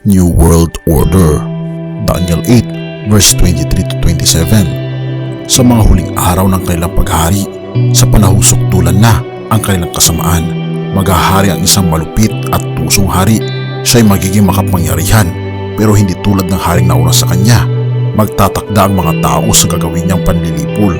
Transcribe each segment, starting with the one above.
New World Order. Daniel 8 verse 23 to 27. Sa mga huling araw ng kanilang paghari, sa panahong sukdulan na ang kanilang kasamaan, maghahari ang isang malupit at tusong hari. Siya'y magiging makapangyarihan, pero hindi tulad ng haring nauna sa kanya. Magtatakda ang mga tao sa gagawin niyang panlilipol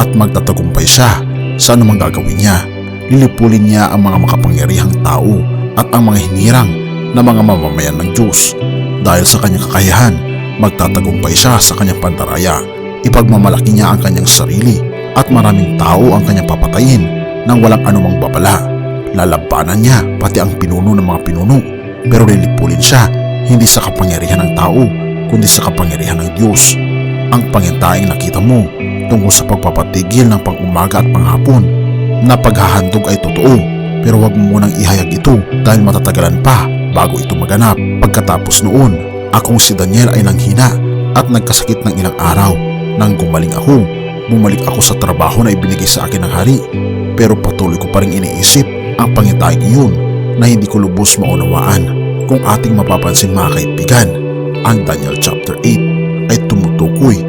at magtatagumpay siya sa anumang gagawin niya. Lilipulin niya ang mga makapangyarihang tao at ang mga hinirang na mga mamamayan ng Diyos. Dahil sa kanyang kakayahan, magtatagumpay siya sa kanyang pandaraya. Ipagmamalaki niya ang kanyang sarili at maraming tao ang kanyang papatayin nang walang anumang babala. Lalabanan niya pati ang pinuno ng mga pinuno, pero lilipulin siya hindi sa kapangyarihan ng tao kundi sa kapangyarihan ng Diyos. Ang pangintaing nakita mo tungkol sa pagpapatigil ng pang-umaga at panghapon na paghahandog ay totoo, pero huwag mo munang ihayag ito dahil matatagalan pa bago ito maganap. Pagkatapos noon, akong si Daniel ay nanghina at nagkasakit ng ilang araw. Nang gumaling ako, bumalik ako sa trabaho na ibinigay sa akin ng hari, pero patuloy ko pa rin iniisip ang pangintaing iyon na hindi ko lubos maunawaan. Kung ating mapapansin mga kaibigan, ang Daniel chapter 8 ay tumutukoy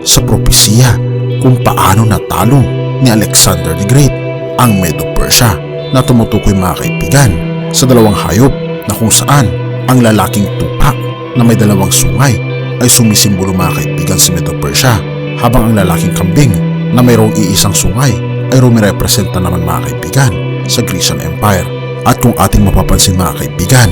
sa propesiya kung paano natalo ni Alexander the Great ang Medo-Persia, na tumutukoy mga kaibigan sa dalawang hayop na kung saan ang lalaking tupa na may dalawang sungay ay sumisimbolo mga kaibigan sa Medo-Persia, habang ang lalaking kambing na mayroong iisang sungay ay rumirepresenta naman mga kaibigan sa Grecian Empire. At kung ating mapapansin mga kaibigan,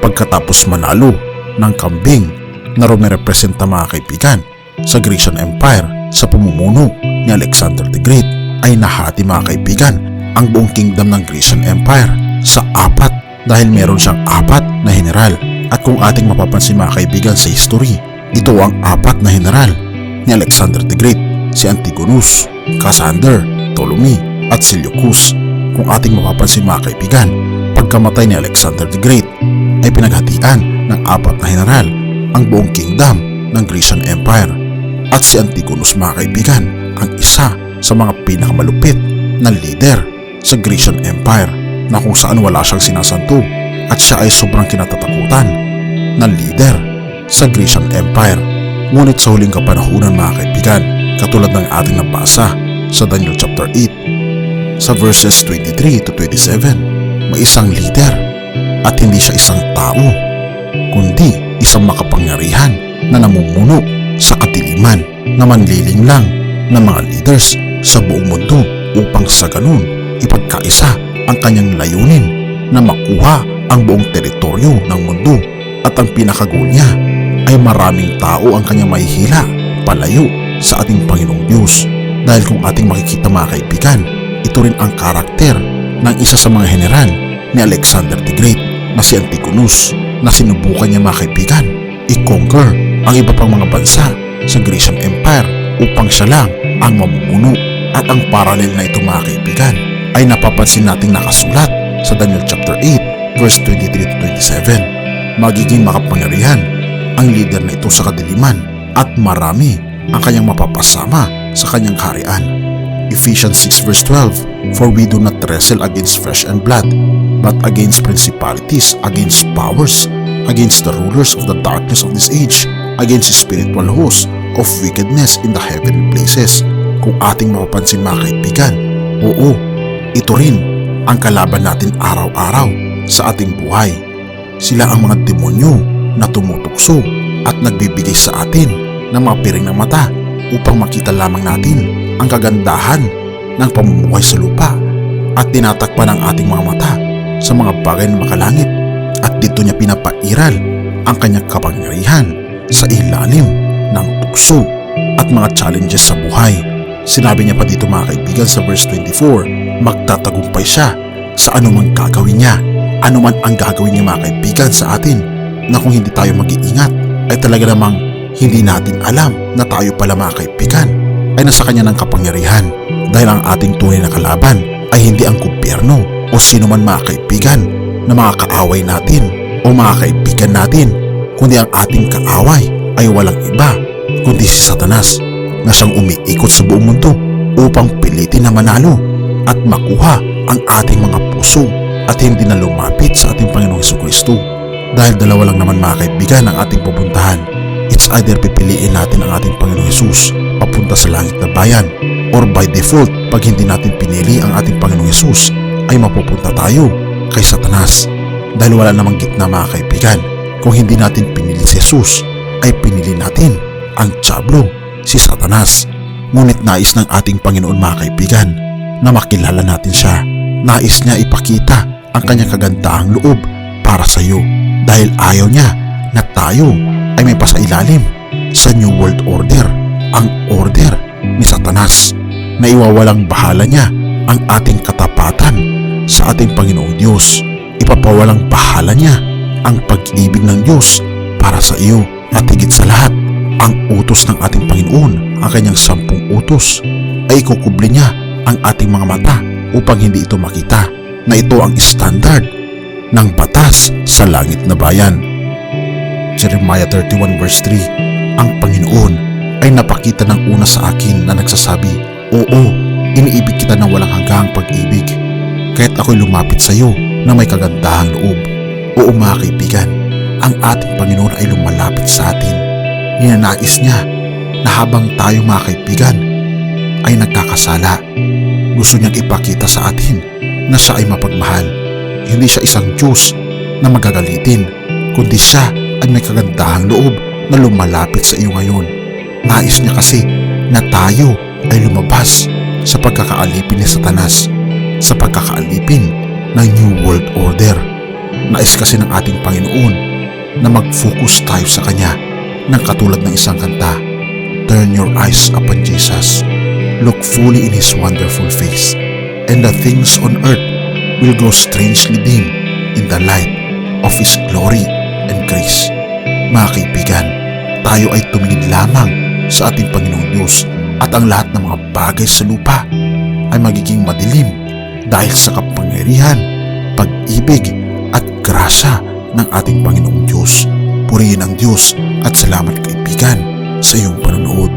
pagkatapos manalo ng kambing na rumirepresenta mga kaibigan sa Grecian Empire sa pamumuno ni Alexander the Great, ay nahati mga kaibigan ang buong kingdom ng Grecian Empire sa apat dahil meron siyang apat na general. At kung ating mapapansin mga kaibigan sa history, ito ang apat na general ni Alexander the Great: si Antigonus, Cassander, Ptolemy at Seleucus. Kung ating mapapansin mga kaibigan, pagkamatay ni Alexander the Great ay pinaghatian ng apat na general ang buong kingdom ng Grecian Empire. At si Antigonus mga kaibigan ang isa sa mga pinakamalupit na leader sa Grecian Empire, na kung saan wala siyang sinasanto at siya ay sobrang kinatatakutan na leader sa Grecian Empire. Ngunit sa huling kapanahunan mga kaibigan, katulad ng ating nabasa sa Daniel chapter 8 sa verses 23 to 27, may isang leader at hindi siya isang tao kundi isang makapangyarihan na namumuno sa kadiliman, na manliling lang ng mga leaders sa buong mundo upang sa ganun ipagkaisa ang kanyang layunin na makuha ang buong teritoryo ng mundo. At ang pinakagoal niya ay maraming tao ang kanyang mahihila palayo sa ating Panginoong Diyos. Dahil kung ating makikita mga kaibigan, ito rin ang karakter ng isa sa mga general ni Alexander the Great na si Antigonus, na sinubukan niya mga kaibigan i-conquer ang iba pang mga bansa sa Grecian Empire upang siya lang ang mamumuno. At ang parallel na ito mga kaibigan ay napapansin nating nakasulat sa Daniel chapter 8 verse 23 to 27. Magiging makapangyarihan ang leader na ito sa kadiliman at marami ang kanyang mapapasama sa kanyang kaharian. Ephesians 6 verse 12, "For we do not wrestle against flesh and blood, but against principalities, against powers, against the rulers of the darkness of this age, against the spiritual hosts of wickedness in the heavenly places." Kung ating mapapansin mga kaibigan, oo, ito rin ang kalaban natin araw-araw sa ating buhay. Sila ang mga demonyo na tumutukso at nagbibigay sa atin ng mga piring ng mata upang makita lamang natin ang kagandahan ng pamumuhay sa lupa, at tinatakpan ang ating mga mata sa mga bagay na makalangit, at dito niya pinapairal ang kanyang kapangyarihan sa ilalim ng tukso at mga challenges sa buhay. Sinabi niya pa dito mga kaibigan sa verse 24, magtatagumpay siya sa anumang gagawin niya. Anuman ang gagawin niya mga kaibigan sa atin, na kung hindi tayo mag-iingat ay talaga namang hindi natin alam na tayo pala mga kaibigan ay nasa kanya ng kapangyarihan. Dahil ang ating tunay na kalaban ay hindi ang gobyerno o sino man mga kaibigan na mga kaaway natin o mga kaibigan natin, kundi ang ating kaaway ay walang iba kundi si Satanas, na siyang umiikot sa buong mundo upang pilitin na manalo at makuha ang ating mga puso at hindi na lumapit sa ating Panginoong Hesukristo. Dahil dalawa lang naman mga kaibigan ang ating pupuntahan. It's either pipiliin natin ang ating Panginoong Hesus papunta sa langit na bayan, or by default, pag hindi natin pinili ang ating Panginoong Hesus, ay mapupunta tayo kay Satanas. Dahil wala namang gitna mga kaibigan. Kung hindi natin pinili si Jesus, ay pinili natin ang Diablo, si Satanas. Ngunit nais ng ating Panginoon mga kaibigan na makilala natin siya. Nais niya ipakita ang kanyang kagandahang loob para sa iyo. Dahil ayaw niya na tayo ay may pasailalim sa New World Order, ang order ni Satanas, na iwawalang bahala niya ang ating katapatan sa ating Panginoong Diyos. Ipapawalang bahala niya ang pag-ibig ng Diyos para sa iyo. At higit sa lahat, ang utos ng ating Panginoon, ang kanyang 10 utos, ay ikukubli niya ang ating mga mata upang hindi ito makita na ito ang standard ng batas sa langit na bayan. Jeremiah 31 verse 3, ang Panginoon ay napakita ng una sa akin na nagsasabi, oo, iniibig kita ng walang hanggang pag-ibig, kaya't ako'y lumapit sa iyo na may kagandahang loob. Oo mga kaibigan, ang ating Panginoon ay lumalapit sa atin. Ninanais niya na habang tayo mga kaibigan ay nagkakasala, gusto niyang ipakita sa atin na siya ay mapagmahal. Hindi siya isang Diyos na magagalitin, kundi siya ay may kagandahang loob na lumalapit sa iyo ngayon. Nais niya kasi na tayo ay lumabas sa pagkakaalipin ni Satanas, sa pagkakaalipin ng New World Order. Nais kasi ng ating Panginoon na mag-focus tayo sa Kanya ng katulad ng isang kanta, turn your eyes upon Jesus, look fully in His wonderful face, and the things on earth will grow strangely dim in the light of His glory and grace. Mga kaibigan, tayo ay tumingin lamang sa ating Panginoong Diyos at ang lahat ng mga bagay sa lupa ay magiging madilim dahil sa kapangyarihan, pag-ibig at grasya ng ating Panginoong Diyos. Purihin ang Diyos at salamat kaibigan sa iyong panonood.